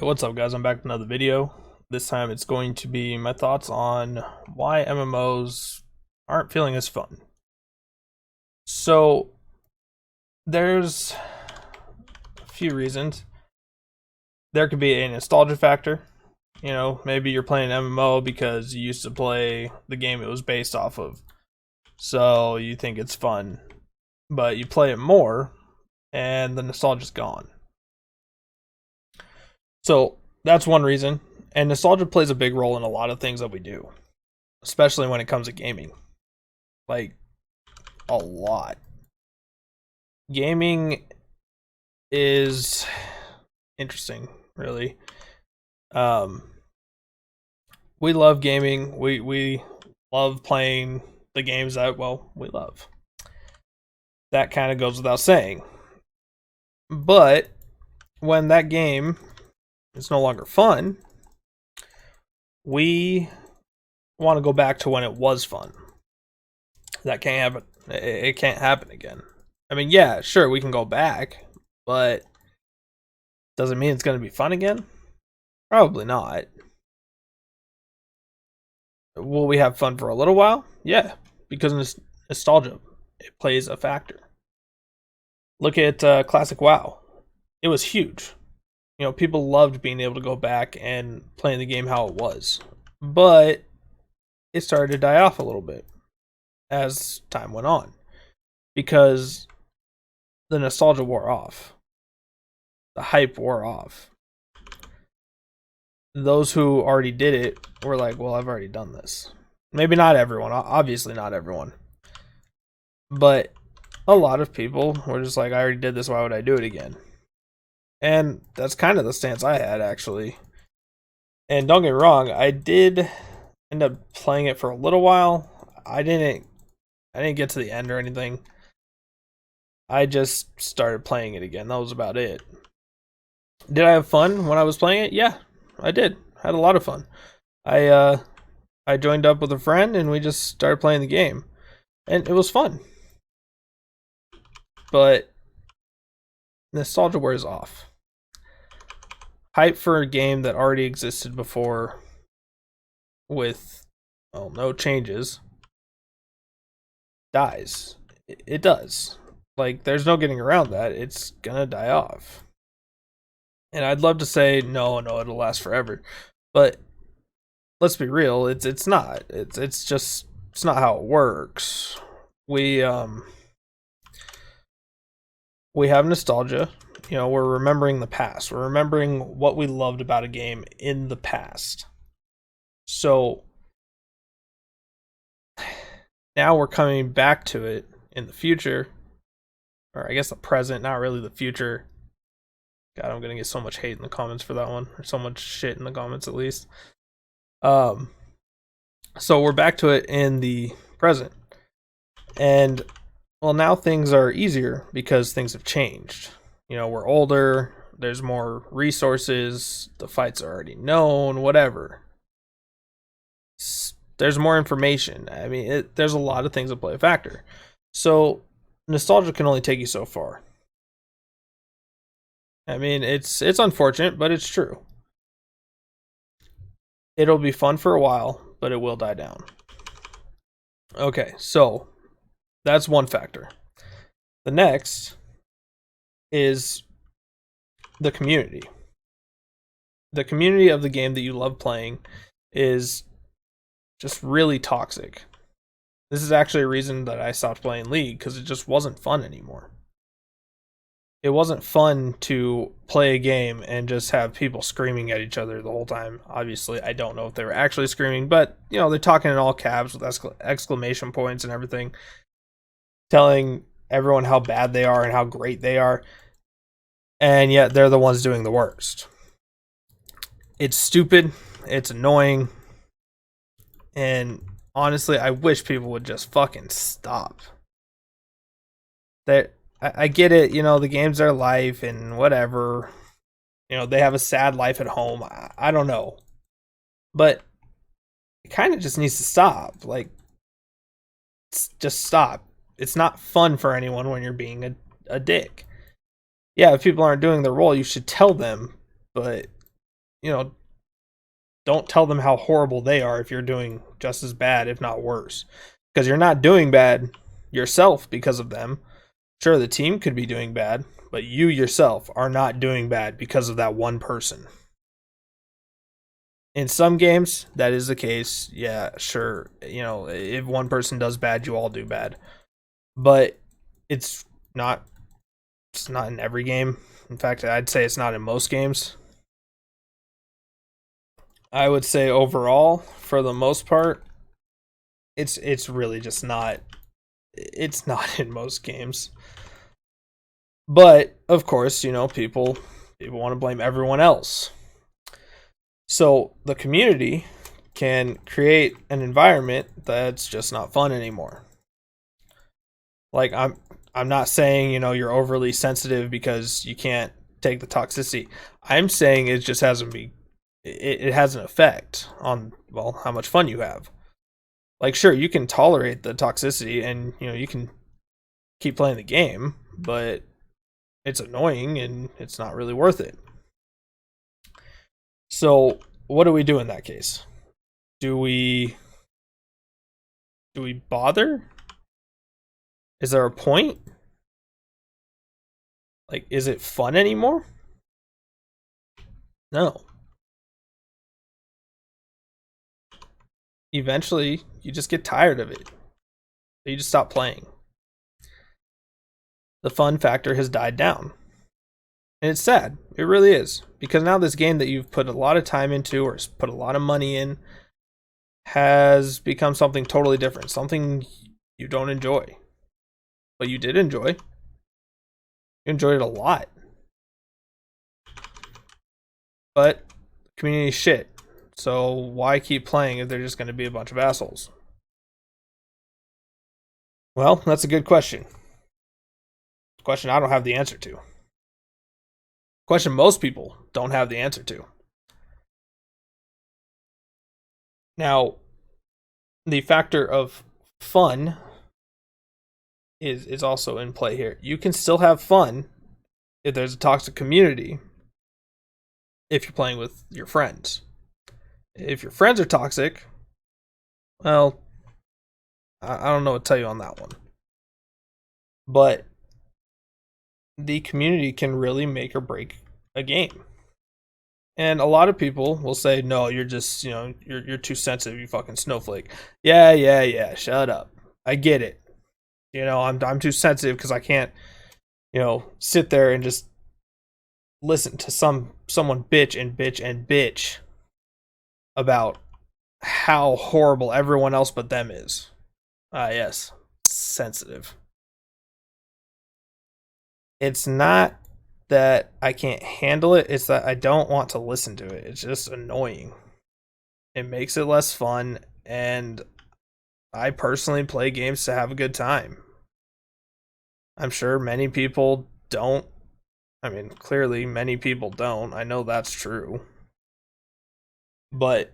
Hey, what's up, guys? I'm back with another video. This time it's going to be my thoughts on why MMOs aren't feeling as fun. So, there's a few reasons. There could be a nostalgia factor. You know, maybe you're playing an MMO because you used to play the game it was based off of. So, you think it's fun. But you play it more, and the nostalgia's gone. So, that's one reason. And nostalgia plays a big role in a lot of things that we do, especially when it comes to gaming. Like, a lot. Gaming is interesting, really. Um, we love gaming. We love playing the games that we love. That kind of goes without saying. But when that game is no longer fun, we want to go back to when it was fun. That can't happen. It can't happen again. I mean, yeah, sure, we can go back, but does it mean it's going to be fun again? Probably not. Will we have fun for a little while? Yeah, because nostalgia, it plays a factor. Look at classic WoW. It was huge. You know, people loved being able to go back and playing the game how it was. But it started to die off a little bit as time went on because the nostalgia wore off. The hype wore off. Those who already did it were like, well, I've already done this. Maybe not everyone, obviously not everyone. But a lot of people were just like, I already did this, why would I do it again? And that's kind of the stance I had, actually. And don't get me wrong, I did end up playing it for a little while. I didn't get to the end or anything. I just started playing it again. That was about it. Did I have fun when I was playing it? Yeah, I did. I had a lot of fun. I uh I joined up with a friend and we just started playing the game. And it was fun. But nostalgia wears off. Hype for a game that already existed before with no changes dies. It does. Like, there's no getting around that. It's gonna die off. And I'd love to say no, it'll last forever. But let's be real, it's not. It's just it's not how it works. We have nostalgia. You know, we're remembering the past. We're remembering what we loved about a game in the past. So now we're coming back to it in the future, or I guess the present, not really the future. God, I'm gonna get so much hate in the comments for that one, or so much shit in the comments at least. Um, so we're back to it in the present, and well, now things are easier because things have changed. You know, we're older. There's more resources. The fights are already known. Whatever. There's more information. I mean, there's a lot of things that play a factor. So nostalgia can only take you so far. I mean, it's unfortunate, but it's true. It'll be fun for a while, but it will die down. Okay, so that's one factor. The next is the community. The community of the game that you love playing is just really toxic. This is actually a reason that I stopped playing League, because it just wasn't fun anymore. It wasn't fun to play a game and just have people screaming at each other the whole time. Obviously, I don't know if they were actually screaming, but you know, they're talking in all caps with exclamation points and everything, telling everyone how bad they are and how great they are, and yet they're the ones doing the worst. It's stupid, it's annoying, and honestly, I wish people would just fucking stop. That I get it, you know, the game's their life and whatever. You know, they have a sad life at home. I don't know. But it kind of just needs to stop. Like, just stop. It's not fun for anyone when you're being a dick. Yeah, if people aren't doing their role, you should tell them, but don't tell them how horrible they are if you're doing just as bad, if not worse. Because you're not doing bad yourself because of them. Sure, the team could be doing bad, but you yourself are not doing bad because of that one person. In some games, that is the case. Yeah, sure. If one person does bad, you all do bad. But it's not in every game. In fact, I'd say it's not in most games. I would say overall, for the most part, it's really just not. It's not in most games. But of course, people want to blame everyone else. So the community can create an environment that's just not fun anymore. Like I'm not saying, you're overly sensitive because you can't take the toxicity. I'm saying it just it has an effect on, well, how much fun you have. Like, sure, you can tolerate the toxicity and, you can keep playing the game, but it's annoying and it's not really worth it. So, what do we do in that case? Do we bother? Is there a point? Like, is it fun anymore? No. Eventually, you just get tired of it. You just stop playing. The fun factor has died down. And it's sad. It really is. Because now this game that you've put a lot of time into or put a lot of money in has become something totally different. Something you don't enjoy. But you did enjoy. You enjoyed it a lot. But the community's shit. So why keep playing if they're just going to be a bunch of assholes? Well, that's a good question. Question I don't have the answer to. Question most people don't have the answer to. Now, the factor of fun is also in play here. You can still have fun if there's a toxic community if you're playing with your friends. If your friends are toxic, well, I don't know what to tell you on that one. But the community can really make or break a game. And a lot of people will say, no, you're just, you're too sensitive, you fucking snowflake. Yeah, shut up. I get it. I'm too sensitive because I can't, sit there and just listen to someone bitch and bitch and bitch about how horrible everyone else but them is. Yes, sensitive. It's not that I can't handle it, it's that I don't want to listen to it. It's just annoying. It makes it less fun, and I personally play games to have a good time. I'm sure many people don't. I mean, clearly many people don't. I know that's true. But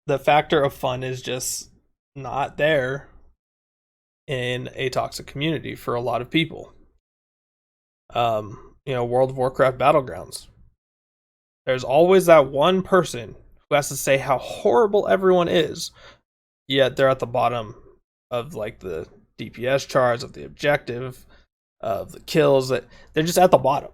the factor of fun is just not there in a toxic community for a lot of people. World of Warcraft Battlegrounds. There's always that one person who has to say how horrible everyone is, yet they're at the bottom of like the DPS charts, of the objective, of the kills. That they're just at the bottom.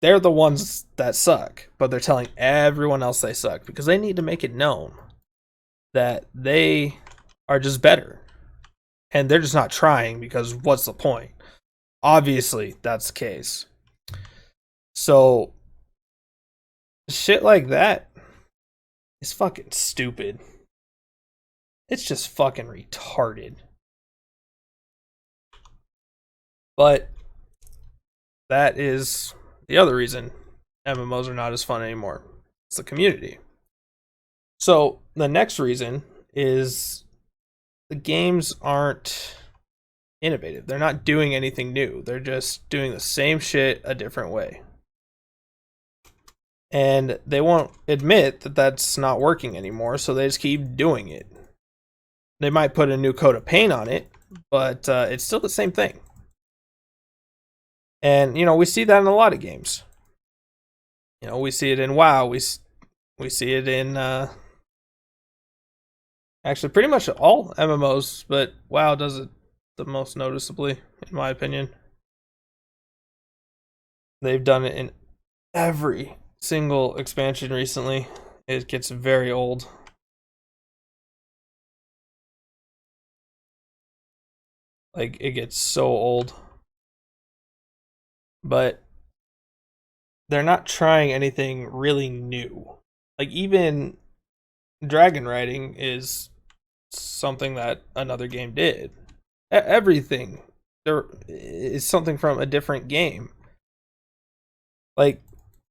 They're the ones that suck, but they're telling everyone else they suck because they need to make it known that they are just better. And they're just not trying because what's the point? Obviously, that's the case. So, shit like that is fucking stupid. It's just fucking retarded. But that is the other reason MMOs are not as fun anymore. It's the community. So, the next reason is the games aren't innovative. They're not doing anything new. They're just doing the same shit a different way. And they won't admit that that's not working anymore, so they just keep doing it. They might put a new coat of paint on it, but it's still the same thing. And we see that in a lot of games. We see it in WoW. We see it in actually pretty much all MMOs, but WoW does it the most noticeably, in my opinion. They've done it in every single expansion recently. It gets very old. Like, it gets so old. But they're not trying anything really new. Like, even dragon riding is something that another game did. Everything there is something from a different game. Like,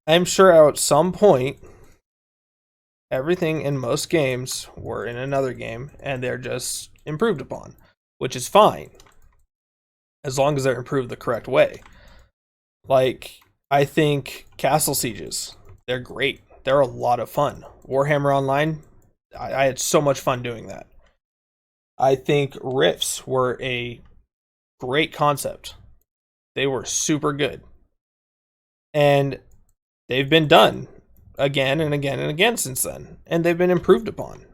I'm sure at some point everything in most games were in another game and they're just improved upon, which is fine as long as they're improved the correct way. Like, I think castle sieges, they're great. They're a lot of fun. Warhammer Online, I had so much fun doing that. I think rifts were a great concept. They were super good. And they've been done again and again and again since then. And they've been improved upon.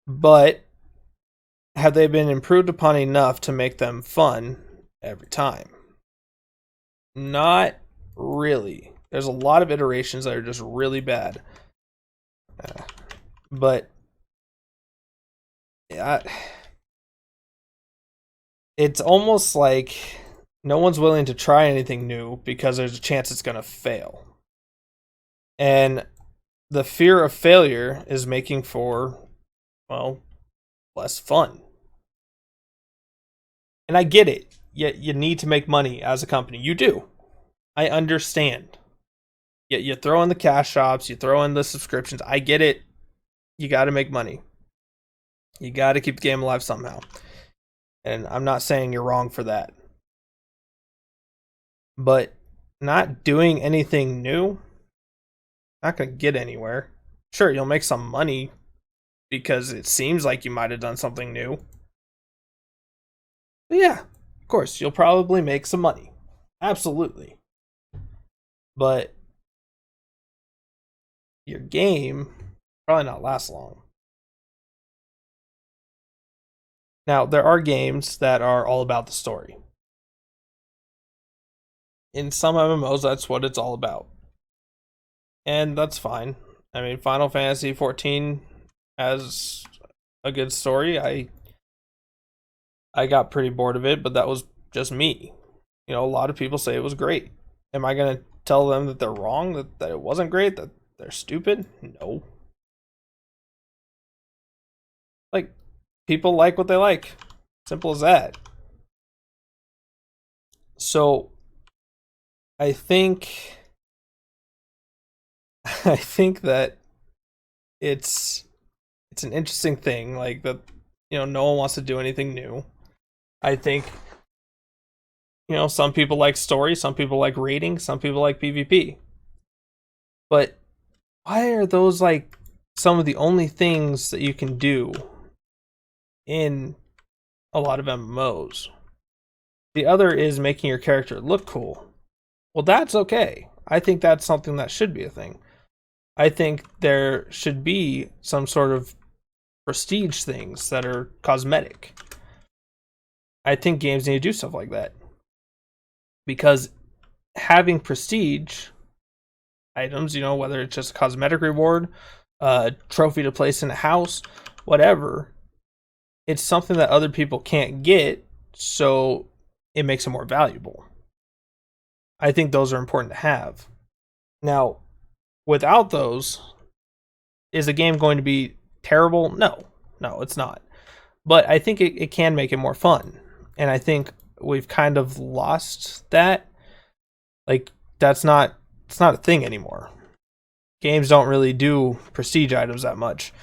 But have they been improved upon enough to make them fun every time? Not really. There's a lot of iterations that are just really bad. But yeah, it's almost like no one's willing to try anything new because there's a chance it's going to fail. And the fear of failure is making for, well, less fun. And I get it. You need to make money as a company. You do. I understand. You throw in the cash shops, you throw in the subscriptions. I get it. You got to make money. You got to keep the game alive somehow. And I'm not saying you're wrong for that. But not doing anything new, not going to get anywhere. Sure, you'll make some money because it seems like you might have done something new. But yeah, of course, you'll probably make some money. Absolutely. But your game probably not last long. Now, there are games that are all about the story. In some MMOs, that's what it's all about. And that's fine. I mean, Final Fantasy 14 has a good story. I got pretty bored of it, but that was just me. A lot of people say it was great. Am I going to tell them that they're wrong, that it wasn't great, that they're stupid? No. Like, people like what they like. Simple as that. So, I think that it's an interesting thing, like that, no one wants to do anything new. I think some people like story, some people like raiding, some people like PvP. But why are those like some of the only things that you can do in a lot of MMOs? The other is making your character look cool. Well, that's okay. I think that's something that should be a thing. I think there should be some sort of prestige things that are cosmetic. I think games need to do stuff like that. Because having prestige items, whether it's just a cosmetic reward, a trophy to place in a house, whatever, it's something that other people can't get, so it makes it more valuable. I think those are important to have. Now, without those, is the game going to be terrible? No, it's not. But I think it can make it more fun. And I think we've kind of lost that. Like, it's not a thing anymore. Games don't really do prestige items that much.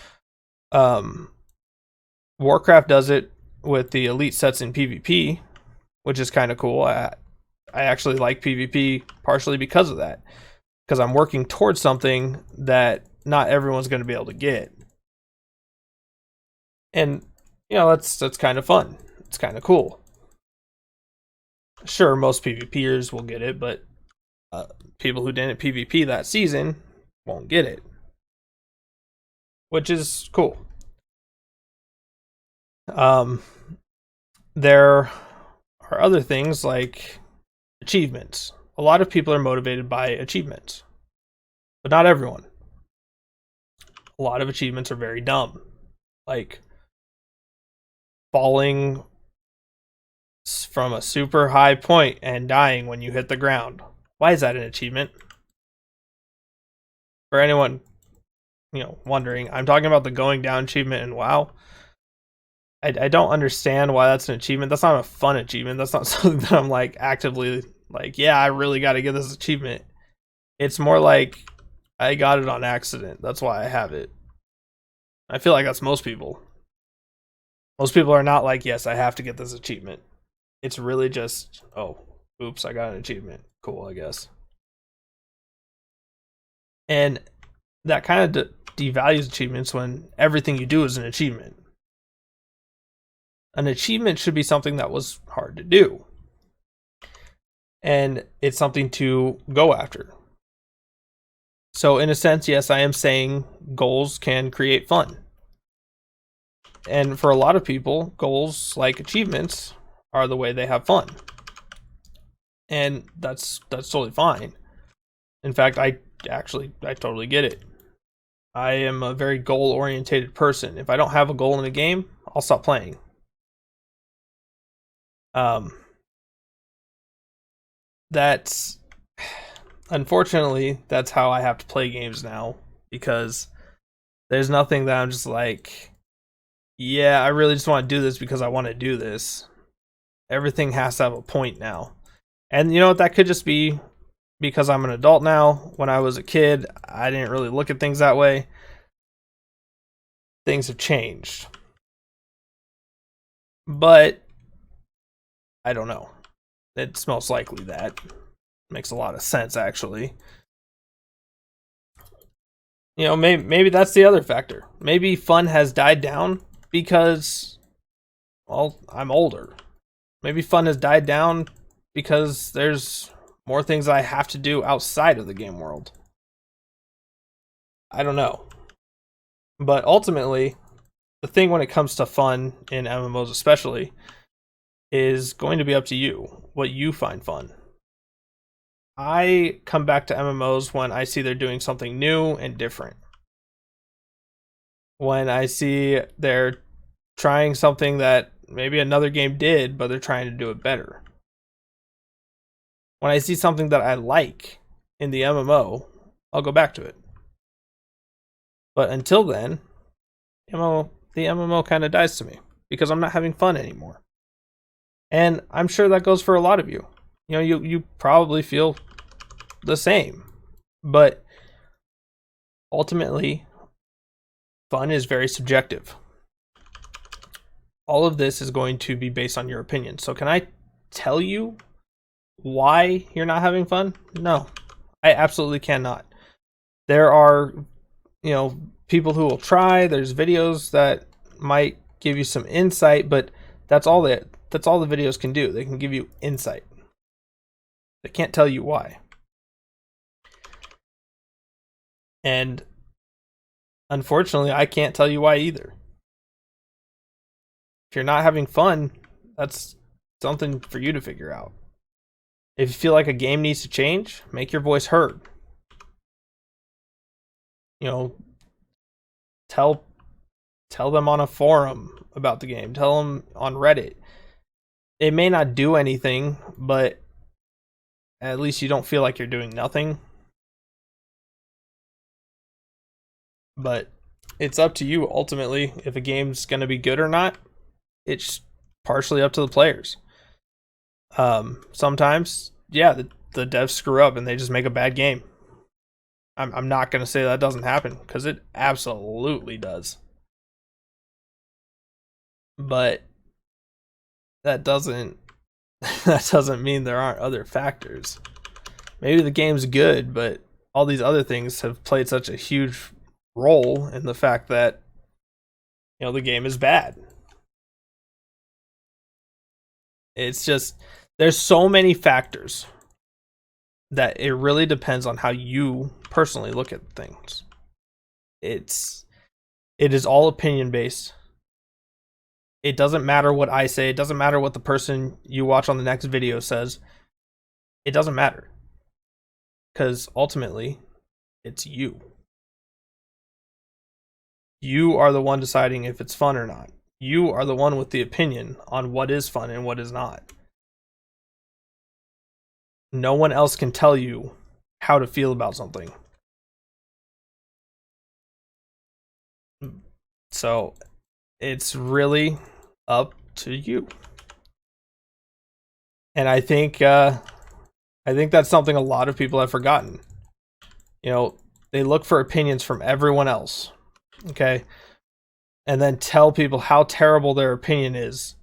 Warcraft does it with the elite sets in PvP, which is kind of cool. I actually like PvP partially because of that. Because I'm working towards something that not everyone's going to be able to get. And, that's kind of fun. It's kind of cool. Sure, most PvPers will get it, but people who didn't PvP that season won't get it, which is cool. There are other things like achievements. A lot of people are motivated by achievements, but not everyone. A lot of achievements are very dumb, like falling from a super high point and dying when you hit the ground. Why is that an achievement? For anyone, wondering, I'm talking about the going down achievement in WoW. I don't understand why that's an achievement. That's not a fun achievement. That's not something that I'm like actively like, yeah, I really got to get this achievement. It's more like I got it on accident. That's why I have it. I feel like that's most people. Most people are not like, yes, I have to get this achievement. It's really just, oh, oops, I got an achievement. Cool, I guess. And that kind of devalues achievements when everything you do is an achievement. An achievement should be something that was hard to do. And it's something to go after. So, in a sense, yes, I am saying goals can create fun. And for a lot of people, goals like achievements are the way they have fun. And that's totally fine. In fact, I totally get it. I am a very goal-oriented person. If I don't have a goal in a game, I'll stop playing. That's unfortunately that's how I have to play games now, because there's nothing that I'm just like, yeah, I really just want to do this because I want to do this. Everything has to have a point now. And you know what, that could just be because I'm an adult now. When I was a kid, I didn't really look at things that way. Things have changed. But I don't know. It's most likely that. Makes a lot of sense, actually. Maybe that's the other factor. Maybe fun has died down because, well, I'm older. Maybe fun has died down because there's more things I have to do outside of the game world. I don't know. But ultimately, the thing when it comes to fun in MMOs especially is going to be up to you, what you find fun. I come back to MMOs when I see they're doing something new and different. When I see they're trying something that maybe another game did, but they're trying to do it better. When I see something that I like in the MMO, I'll go back to it. But until then, the MMO kind of dies to me because I'm not having fun anymore. And I'm sure that goes for a lot of you. You probably feel the same. But ultimately, fun is very subjective. All of this is going to be based on your opinion. So can I tell you why you're not having fun? No, I absolutely cannot. There are, people who will try. There's videos that might give you some insight, but that's all the videos can do. They can give you insight. They can't tell you why. And unfortunately, I can't tell you why either. If you're not having fun, that's something for you to figure out. If you feel like a game needs to change, make your voice heard. Tell them on a forum about the game. Tell them on Reddit. It may not do anything, but at least you don't feel like you're doing nothing. But it's up to you ultimately if a game's going to be good or not. It's partially up to the players. Sometimes, yeah, the devs screw up and they just make a bad game. I'm not going to say that doesn't happen, because it absolutely does. But that doesn't mean there aren't other factors. Maybe the game's good, but all these other things have played such a huge role in the fact that the game is bad. It's just There's so many factors that it really depends on how you personally look at things. It is all opinion based. It doesn't matter what I say. It doesn't matter what the person you watch on the next video says. It doesn't matter. Because ultimately, it's you. You are the one deciding if it's fun or not. You are the one with the opinion on what is fun and what is not. No one else can tell you how to feel about something. So, it's really up to you. And I think that's something a lot of people have forgotten. You know, they look for opinions from everyone else. Okay? And then tell people how terrible their opinion is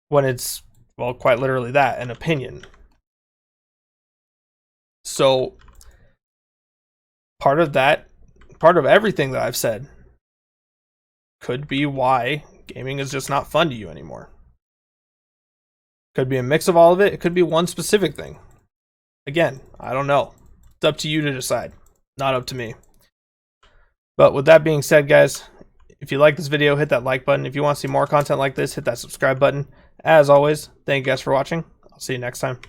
when it's, well, quite literally that, an opinion. So part of everything that I've said could be why gaming is just not fun to you anymore. Could be a mix of all of it. It could be one specific thing. Again, I don't know. It's up to you to decide. Not up to me. But with that being said, guys, if you like this video, hit that like button. If you want to see more content like this, hit that subscribe button. As always, thank you guys for watching. I'll see you next time.